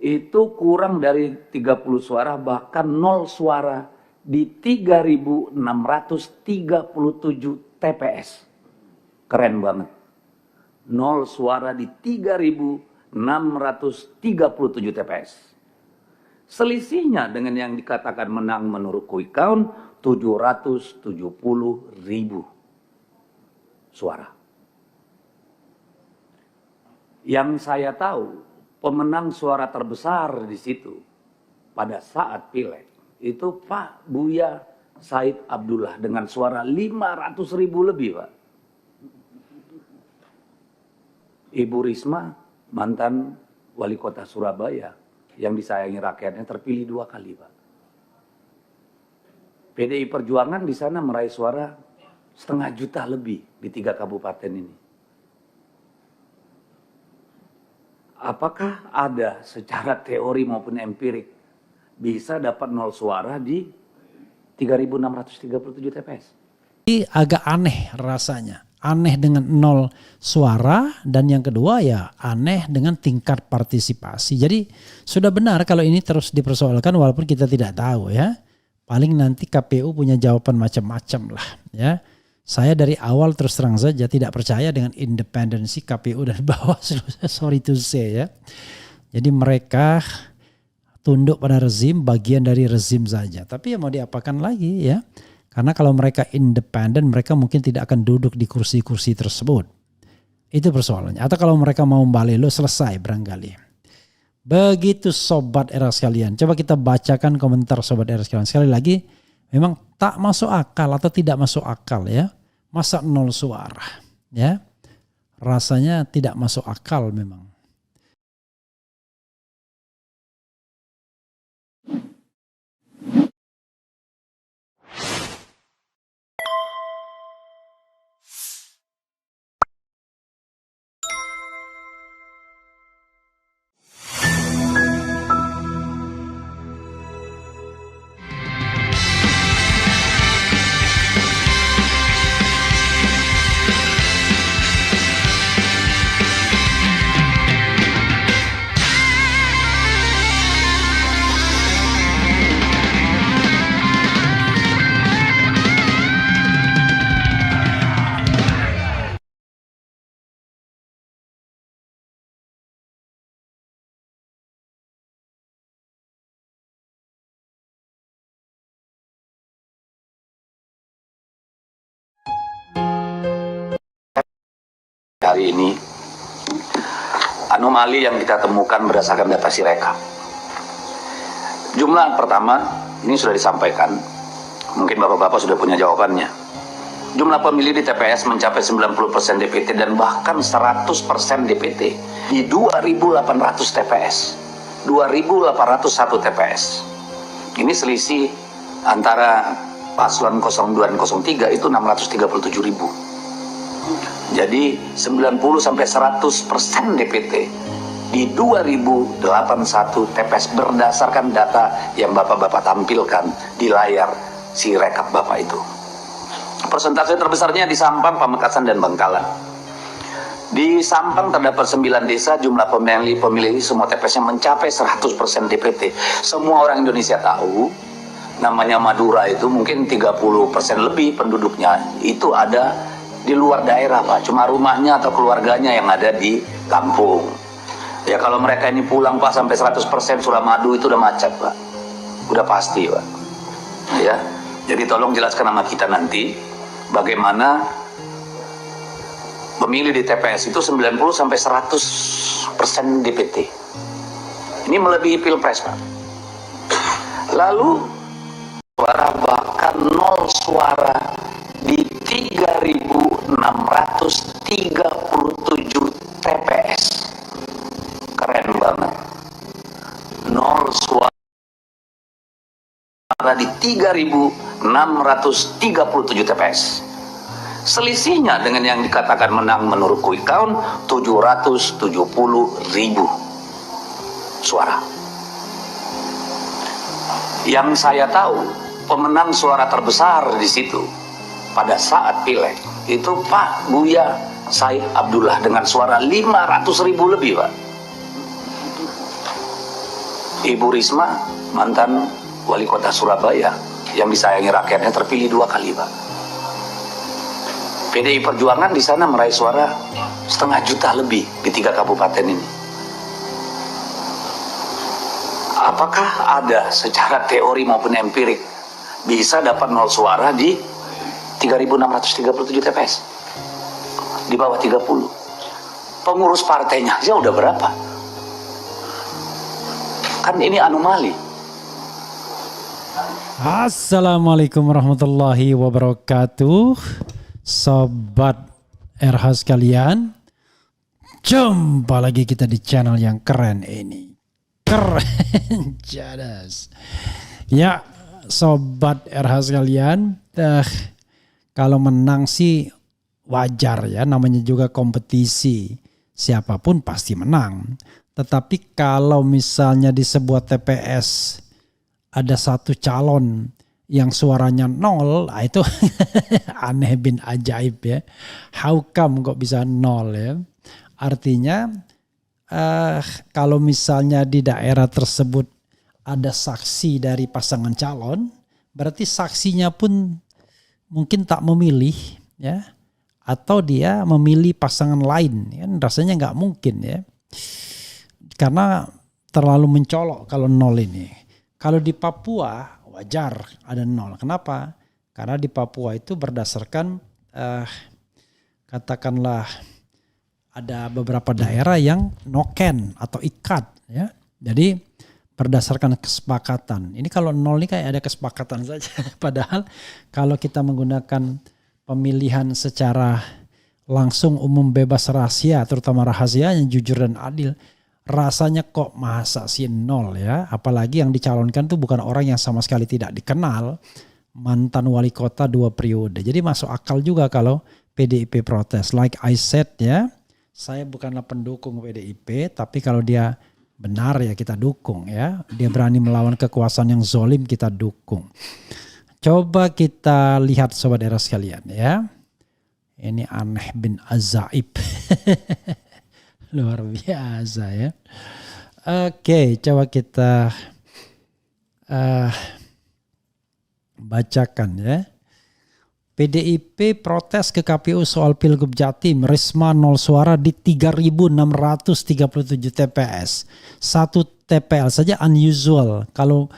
itu kurang dari 30 suara, bahkan 0 suara di 3.637 TPS. Keren banget. 0 suara di 3.637 TPS. Selisihnya dengan yang dikatakan menang menurut quick count 770.000 suara. Yang saya tahu, pemenang suara terbesar di situ pada saat pileg itu Pak Buya Said Abdullah dengan suara 500.000 lebih, Pak. Ibu Risma, mantan wali kota Surabaya yang disayangi rakyatnya, terpilih 2 kali, Pak. PDI Perjuangan di sana meraih suara 500.000 lebih di 3 kabupaten ini. Apakah ada secara teori maupun empirik bisa dapat 0 suara di 3.637 TPS? Ini agak aneh rasanya. Aneh dengan 0 suara, dan yang kedua ya aneh dengan tingkat partisipasi. Jadi sudah benar kalau ini terus dipersoalkan walaupun kita tidak tahu ya. Paling nanti KPU punya jawaban macam-macam lah ya. Saya dari awal terus terang saja tidak percaya dengan independensi KPU dan Bawaslu, sorry to say ya. Jadi mereka tunduk pada rezim, bagian dari rezim saja. Tapi ya mau diapakan lagi ya. Karena kalau mereka independen, mereka mungkin tidak akan duduk di kursi-kursi tersebut. Itu persoalannya. Atau kalau mereka mau balelo, selesai barangkali. Begitu Sobat Era sekalian. Coba kita bacakan komentar Sobat Era sekalian. Sekali lagi, memang tak masuk akal atau tidak masuk akal ya. Masa 0 suara ya. Rasanya tidak masuk akal memang. Hari ini anomali yang kita temukan berdasarkan data Sirekap. Jumlah pertama ini sudah disampaikan, mungkin bapak-bapak sudah punya jawabannya. Jumlah pemilih di TPS mencapai 90% DPT dan bahkan 100% DPT di 2.800 TPS, 2.801 TPS. Ini selisih antara paslon 02 dan 03 itu 637.000. Jadi 90-100% DPT di 2081 TPS berdasarkan data yang bapak-bapak tampilkan di layar Sirekap bapak itu. Persentase terbesarnya di Sampang, Pamekasan, dan Bangkalan. Di Sampang terdapat 9 desa, jumlah pemilih semua TPS-nya mencapai 100% DPT. Semua orang Indonesia tahu, namanya Madura itu mungkin 30% lebih penduduknya itu ada di luar daerah, Pak. Cuma rumahnya atau keluarganya yang ada di kampung. Ya kalau mereka ini pulang, Pak, sampai 100% Suramadu itu udah macet, Pak. Udah pasti, Pak. Ya. Jadi tolong jelaskan sama kita nanti bagaimana pemilih di TPS itu 90-100% DPT. Ini melebihi Pilpres, Pak. Lalu suara bahkan 0 suara di 3.637 TPS. Keren banget. 0 suara di 3.637 TPS. Selisihnya dengan yang dikatakan menang menurut quick count 770.000 suara. Yang saya tahu, pemenang suara terbesar di situ pada saat pileg itu Pak Buya Said Abdullah dengan suara 500.000 lebih, Pak. Ibu Risma, mantan wali kota Surabaya, yang disayangi rakyatnya, terpilih 2 kali, Pak. PDI Perjuangan di sana meraih suara 1,5 juta lebih di 3 kabupaten ini. Apakah ada secara teori maupun empirik bisa dapat 0 suara di 3.637 TPS? Di bawah 30. Pengurus partainya aja udah berapa? Kan ini anomali. Assalamualaikum warahmatullahi wabarakatuh. Sobat RH sekalian, jumpa lagi kita di channel yang keren ini. Keren jadas. Ya, sobat RH sekalian, kalau menang sih wajar ya, namanya juga kompetisi. Siapapun pasti menang. Tetapi kalau misalnya di sebuah TPS ada satu calon yang suaranya 0, itu aneh bin ajaib ya. How come kok bisa 0 ya? Artinya kalau misalnya di daerah tersebut ada saksi dari pasangan calon, berarti saksinya pun mungkin tak memilih ya, atau dia memilih pasangan lain. Kan rasanya nggak mungkin ya. Karena terlalu mencolok kalau 0 ini. Kalau di Papua wajar ada 0. Kenapa? Karena di Papua itu berdasarkan katakanlah ada beberapa daerah yang noken atau ikat ya. Jadi berdasarkan kesepakatan. Ini kalau 0 ini kayak ada kesepakatan saja. Padahal kalau kita menggunakan pemilihan secara langsung, umum, bebas, rahasia, terutama rahasia yang jujur dan adil, rasanya kok masa sih 0 ya. Apalagi yang dicalonkan tuh bukan orang yang sama sekali tidak dikenal, mantan wali kota 2 periode. Jadi masuk akal juga kalau PDIP protes. Like I said ya, saya bukanlah pendukung PDIP, tapi kalau dia benar ya kita dukung ya. Dia berani melawan kekuasaan yang zolim, kita dukung. Coba kita lihat sobat era sekalian ya. Ini aneh bin ajaib. Luar biasa ya. Oke, coba kita bacakan ya. PDIP protes ke KPU soal Pilgub Jatim. Risma 0 suara di 3.637 TPS. 1 TPL saja unusual. Kalau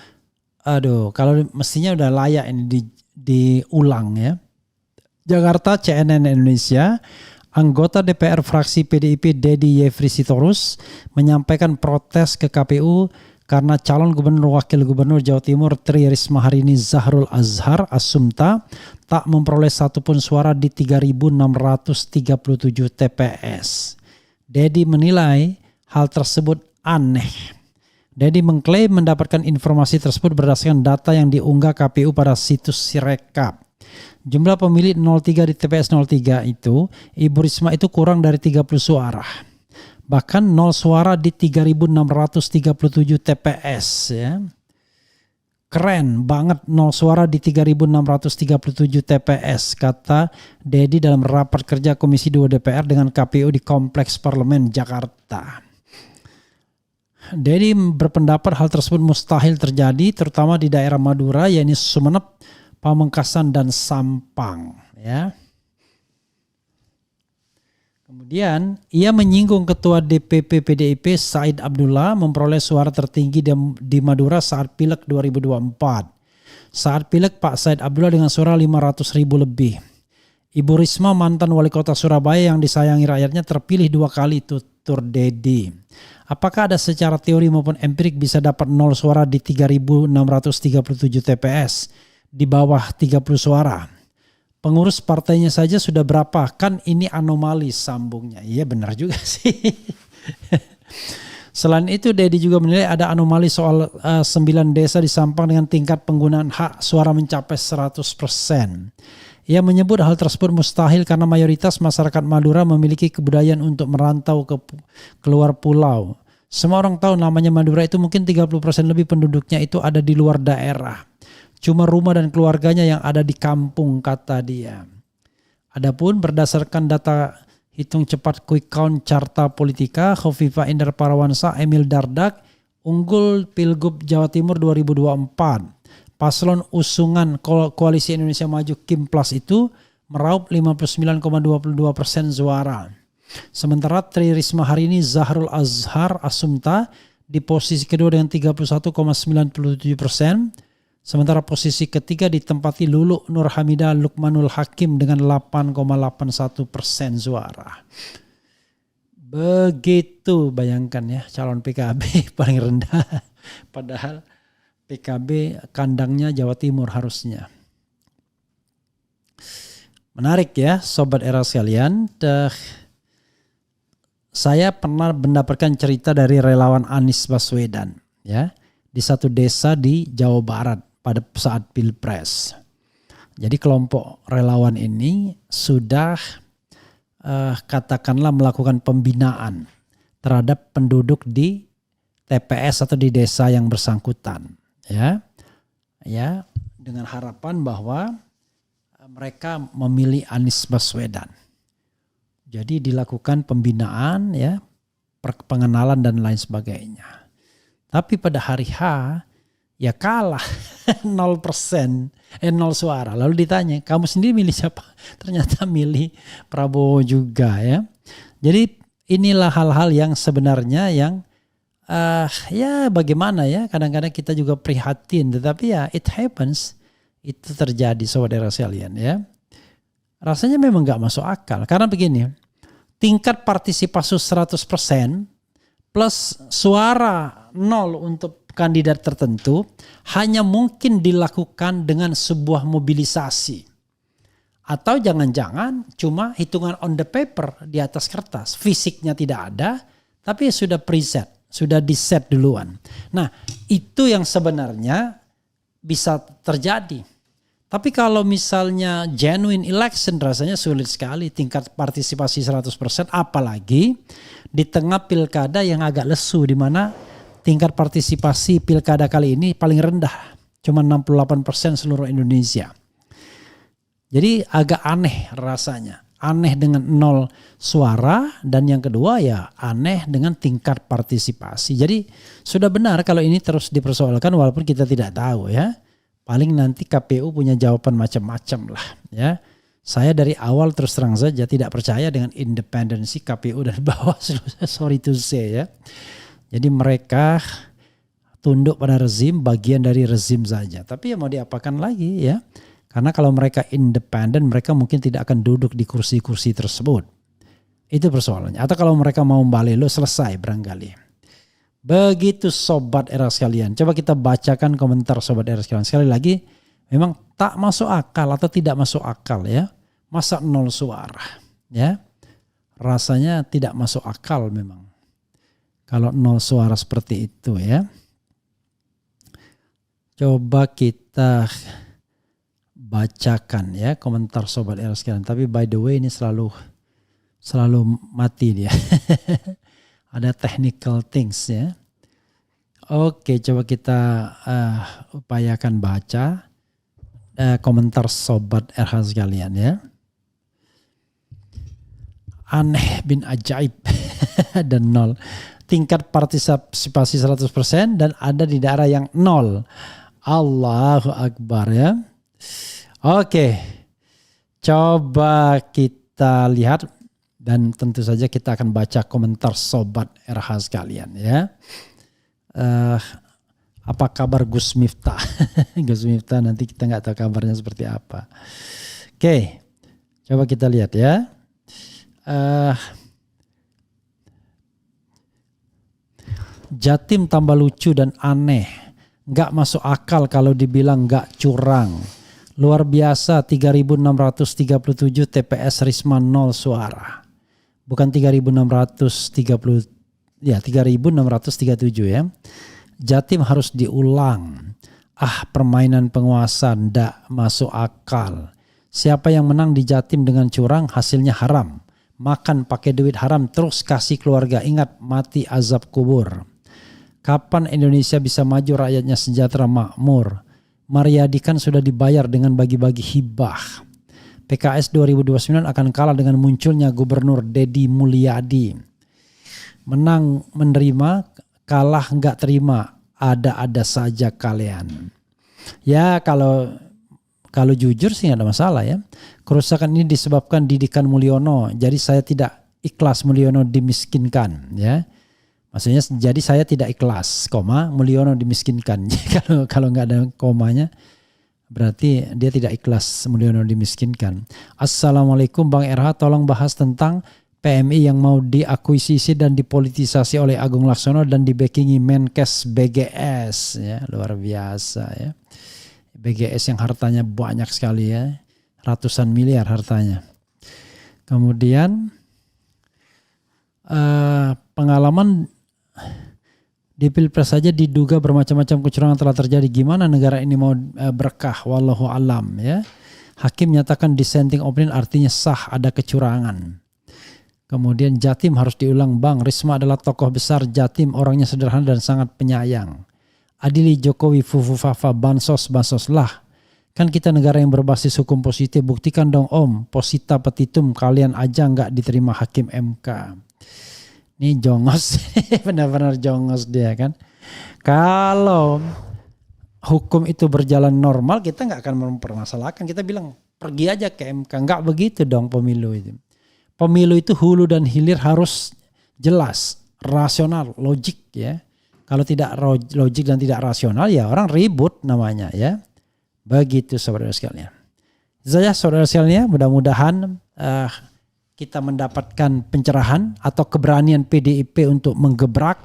mestinya udah layak ini diulang ya. Jakarta, CNN Indonesia. Anggota DPR fraksi PDIP Dedi Yefri Sitorus menyampaikan protes ke KPU karena calon gubernur wakil gubernur Jawa Timur Tri Risma hari ini Zahrul Azhar Asumta tak memperoleh satupun suara di 3.637 TPS. Dedi menilai hal tersebut aneh. Dedi mengklaim mendapatkan informasi tersebut berdasarkan data yang diunggah KPU pada situs Sirekap. Jumlah pemilih 03 di TPS 03 itu, Ibu Risma itu kurang dari 30 suara. Bahkan 0 suara di 3.637 TPS ya. Keren banget 0 suara di 3.637 TPS, kata Dedi dalam rapat kerja Komisi 2 DPR dengan KPU di Kompleks Parlemen Jakarta. Dedi berpendapat hal tersebut mustahil terjadi, terutama di daerah Madura, yaitu Sumeneb, Pamekasan dan Sampang ya. Kemudian ia menyinggung Ketua DPP PDIP Said Abdullah memperoleh suara tertinggi di Madura saat Pileg 2024. Saat Pileg Pak Said Abdullah dengan suara 500.000 lebih. Ibu Risma mantan wali kota Surabaya yang disayangi rakyatnya terpilih 2 kali, tutur Dedi. Apakah ada secara teori maupun empirik bisa dapat 0 suara di 3.637 TPS? Di bawah 30 suara. Pengurus partainya saja sudah berapa? Kan ini anomali, sambungnya. Iya benar juga sih. Selain itu Dedi juga menilai ada anomali soal 9 desa di Sampang dengan tingkat penggunaan hak suara mencapai 100%. Ia menyebut hal tersebut mustahil karena mayoritas masyarakat Madura memiliki kebudayaan untuk merantau ke keluar pulau. Semua orang tahu namanya Madura itu mungkin 30% lebih penduduknya itu ada di luar daerah. Cuma rumah dan keluarganya yang ada di kampung, kata dia. Adapun berdasarkan data hitung cepat quick count Carta Politika, Khofifah Indar Parawansa, Emil Dardak, unggul Pilgub Jawa Timur 2024. Paslon usungan Koalisi Indonesia Maju Kimplas itu meraup 59,22% suara. Sementara Tri Risma hari ini Zahrul Azhar Asumta di posisi kedua dengan 31,97%. Sementara posisi ketiga ditempati Lulu Nur Hamidah Lukmanul Hakim dengan 8,81% suara. Begitu, bayangkan ya, calon PKB paling rendah. Padahal PKB kandangnya Jawa Timur harusnya. Menarik ya Sobat Era sekalian. Saya pernah mendapatkan cerita dari relawan Anies Baswedan ya, di satu desa di Jawa Barat pada saat Pilpres. Jadi kelompok relawan ini sudah katakanlah melakukan pembinaan terhadap penduduk di TPS atau di desa yang bersangkutan ya dengan harapan bahwa mereka memilih Anies Baswedan. Jadi dilakukan pembinaan ya, pengenalan dan lain sebagainya. Tapi pada hari H ya kalah 0%, 0 suara. Lalu ditanya, kamu sendiri milih siapa? Ternyata milih Prabowo juga ya. Jadi inilah hal-hal yang sebenarnya yang ya bagaimana ya, kadang-kadang kita juga prihatin, tetapi ya it happens, itu terjadi Sobat Era sekalian ya. Rasanya memang gak masuk akal karena begini, tingkat partisipasi 100% plus suara 0 untuk kandidat tertentu hanya mungkin dilakukan dengan sebuah mobilisasi. Atau jangan-jangan cuma hitungan on the paper di atas kertas. Fisiknya tidak ada tapi sudah preset, sudah di-set duluan. Nah itu yang sebenarnya bisa terjadi. Tapi kalau misalnya genuine election rasanya sulit sekali tingkat partisipasi 100%, apalagi di tengah pilkada yang agak lesu di mana tingkat partisipasi pilkada kali ini paling rendah, cuma 68% seluruh Indonesia. Jadi agak aneh rasanya, aneh dengan 0 suara dan yang kedua ya aneh dengan tingkat partisipasi. Jadi sudah benar kalau ini terus dipersoalkan walaupun kita tidak tahu ya. Paling nanti KPU punya jawaban macam-macam lah ya. Saya dari awal terus terang saja tidak percaya dengan independensi KPU dan Bawaslu, sorry to say ya. Jadi mereka tunduk pada rezim, bagian dari rezim saja. Tapi ya mau diapakan lagi ya. Karena kalau mereka independen mereka mungkin tidak akan duduk di kursi-kursi tersebut. Itu persoalannya. Atau kalau mereka mau balelo selesai barangkali. Begitu Sobat Era sekalian. Coba kita bacakan komentar Sobat Era sekalian. Sekali lagi memang tak masuk akal atau tidak masuk akal ya. Masa 0 suara ya. Rasanya tidak masuk akal memang. Kalau 0 suara seperti itu ya. Coba kita bacakan ya komentar Sobat Era sekalian. Tapi by the way ini selalu mati dia. Ada technical things ya. Oke, coba kita upayakan baca komentar Sobat RH sekalian ya. Aneh bin ajaib dan 0. Tingkat partisipasi 100% dan ada di daerah yang 0. Allahu Akbar ya. Oke, coba kita lihat. Dan tentu saja kita akan baca komentar Sobat RH sekalian ya. Apa kabar Gus Miftah? Gus Miftah nanti kita nggak tahu kabarnya seperti apa. Oke, coba kita lihat ya. Jatim tambah lucu dan aneh. Nggak masuk akal kalau dibilang nggak curang. Luar biasa 3.637 TPS Risma 0 suara. Bukan 3.630 ya 3.637 ya. Jatim harus diulang. Permainan penguasa ndak masuk akal. Siapa yang menang di Jatim dengan curang hasilnya haram. Makan pakai duit haram terus kasih keluarga. Ingat mati azab kubur. Kapan Indonesia bisa maju rakyatnya sejahtera makmur? Mariadi kan sudah dibayar dengan bagi-bagi hibah. PKS 2029 akan kalah dengan munculnya Gubernur Deddy Mulyadi. Menang menerima kalah nggak terima, ada-ada saja kalian. Ya kalau jujur sih nggak ada masalah ya. Kerusakan ini disebabkan didikan Mulyono. Jadi saya tidak ikhlas Mulyono dimiskinkan ya. Maksudnya jadi saya tidak ikhlas, Mulyono dimiskinkan. Kalau nggak ada komanya berarti dia tidak ikhlas Mulyono dimiskinkan. Assalamualaikum Bang RH, tolong bahas tentang PMI yang mau diakuisisi dan dipolitisasi oleh Agung Laksono dan dibackingi Menkes BGS ya, luar biasa ya. BGS yang hartanya banyak sekali ya, ratusan miliar hartanya. Kemudian pengalaman di Pilpres saja diduga bermacam-macam kecurangan telah terjadi. Gimana negara ini mau berkah? Wallahu alam ya. Hakim nyatakan dissenting opinion artinya sah ada kecurangan. Kemudian Jatim harus diulang Bang. Risma adalah tokoh besar Jatim, orangnya sederhana dan sangat penyayang. Adili Jokowi fufu fafa bansos lah. Kan kita negara yang berbasis hukum positif. Buktikan dong Om, posita petitum kalian aja nggak diterima hakim MK. Ini jongos, benar-benar jongos dia kan. Kalau hukum itu berjalan normal kita nggak akan mempermasalahkan. Kita bilang pergi aja ke MK. Nggak begitu dong pemilu itu. Pemilu itu hulu dan hilir harus jelas, rasional, logik ya. Kalau tidak logik dan tidak rasional ya orang ribut namanya ya. Begitu saudara sekalian. Saya saudara sekalian mudah-mudahan kita mendapatkan pencerahan atau keberanian PDIP untuk menggebrak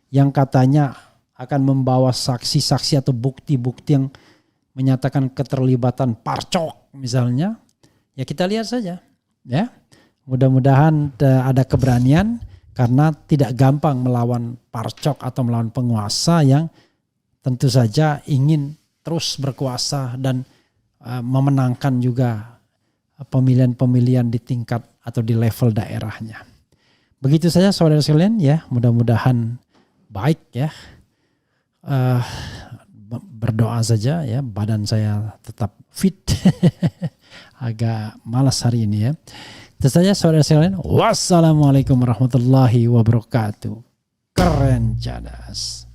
yang katanya akan membawa saksi-saksi atau bukti-bukti yang menyatakan keterlibatan Parcok misalnya. Ya kita lihat saja ya. Mudah-mudahan ada keberanian karena tidak gampang melawan Parcok atau melawan penguasa yang tentu saja ingin terus berkuasa dan memenangkan juga pemilihan-pemilihan di tingkat atau di level daerahnya. Begitu saja saudara sekalian ya, mudah-mudahan baik ya. Berdoa saja ya, badan saya tetap fit. Agak malas hari ini ya. Itu saja saudara sekalian. Wassalamualaikum warahmatullahi wabarakatuh. Keren cadas.